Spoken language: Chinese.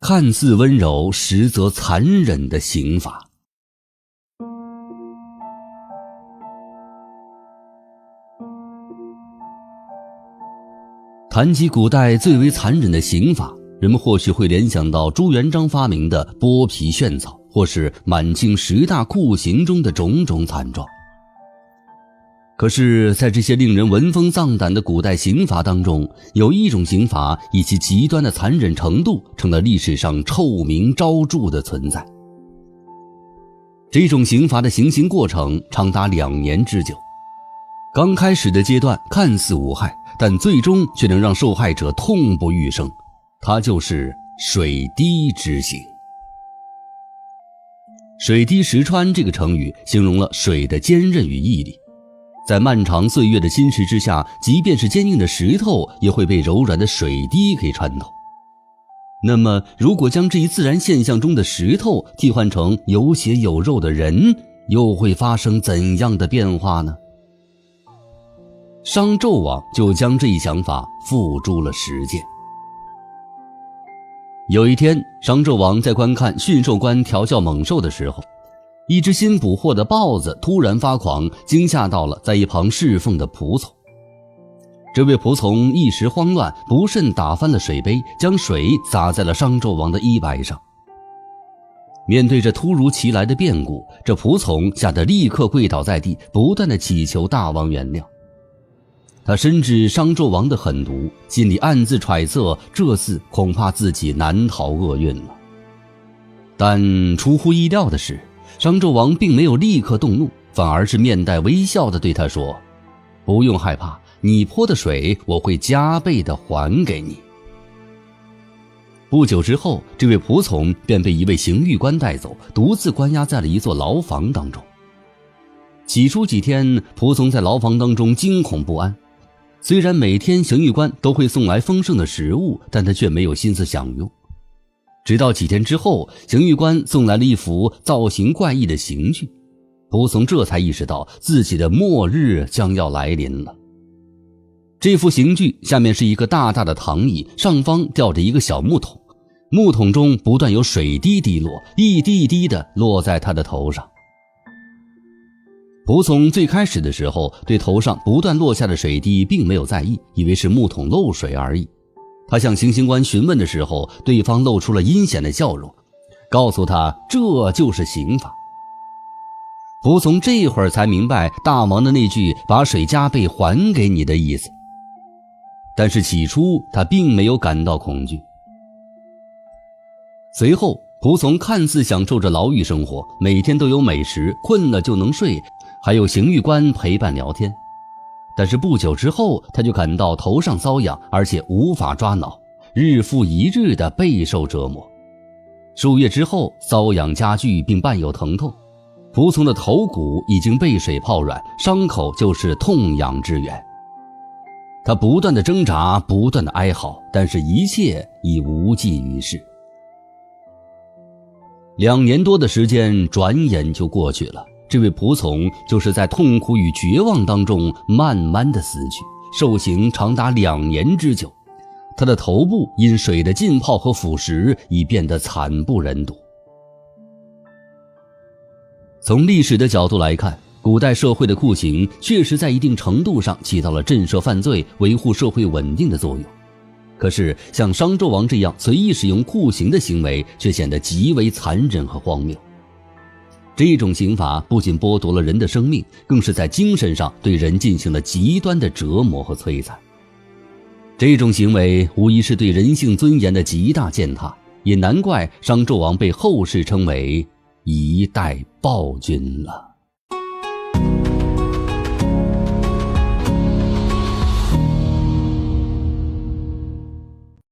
看似温柔实则残忍的刑法。谈及古代最为残忍的刑法，人们或许会联想到朱元璋发明的剥皮炫草，或是满清10大酷刑中的种种惨状。可是在这些令人闻风丧胆的古代刑罚当中，有一种刑罚以其极端的残忍程度成了历史上臭名昭著的存在。这种刑罚的行刑过程长达2年之久，刚开始的阶段看似无害，但最终却能让受害者痛不欲生，它就是水滴之刑。水滴石穿这个成语形容了水的坚韧与毅力，在漫长岁月的侵蚀之下，即便是坚硬的石头也会被柔软的水滴给穿透。那么如果将这一自然现象中的石头替换成有血有肉的人，又会发生怎样的变化呢？商纣王就将这一想法付诸了实践。有一天，商纣王在观看驯兽官调教猛兽的时候，一只新捕获的豹子突然发狂，惊吓到了在一旁侍奉的仆从。这位仆从一时慌乱，不慎打翻了水杯，将水洒在了商纣王的衣摆上。面对这突如其来的变故，这仆从吓得立刻跪倒在地，不断地祈求大王原谅。他深知商纣王的狠毒，心里暗自揣测，这次恐怕自己难逃厄运了。但出乎意料的是，商纣王并没有立刻动怒，反而是面带微笑地对他说：“不用害怕，你泼的水我会加倍地还给你。”不久之后，这位仆从便被一位刑狱官带走，独自关押在了一座牢房当中。起初几天，仆从在牢房当中惊恐不安。虽然每天刑狱官都会送来丰盛的食物，但他却没有心思享用。直到几天之后，刑狱官送来了一幅造型怪异的刑具，仆从这才意识到自己的末日将要来临了。这幅刑具下面是一个大大的躺椅，上方吊着一个小木桶，木桶中不断有水滴滴落，一滴一滴地落在他的头上。仆从最开始的时候对头上不断落下的水滴并没有在意，以为是木桶漏水而已。他向行刑官询问的时候，对方露出了阴险的笑容，告诉他这就是刑法。仆从这会儿才明白大王的那句把水加倍还给你的意思，但是起初他并没有感到恐惧。随后仆从看似享受着牢狱生活，每天都有美食，困了就能睡，还有刑狱官陪伴聊天。但是不久之后，他就感到头上瘙痒，而且无法抓挠，日复一日的备受折磨。数月之后，瘙痒加剧并伴有疼痛，仆从的头骨已经被水泡软，伤口就是痛痒之源。他不断的挣扎，不断的哀嚎，但是一切已无济于事。2年多的时间转眼就过去了，这位仆从就是在痛苦与绝望当中慢慢的死去，受刑长达2年之久。他的头部因水的浸泡和腐蚀已变得惨不忍睹。从历史的角度来看，古代社会的酷刑确实在一定程度上起到了震慑犯罪、维护社会稳定的作用。可是像商纣王这样随意使用酷刑的行为却显得极为残忍和荒谬。这种刑罚不仅剥夺了人的生命，更是在精神上对人进行了极端的折磨和摧残。这种行为无疑是对人性尊严的极大践踏，也难怪商纣王被后世称为一代暴君了。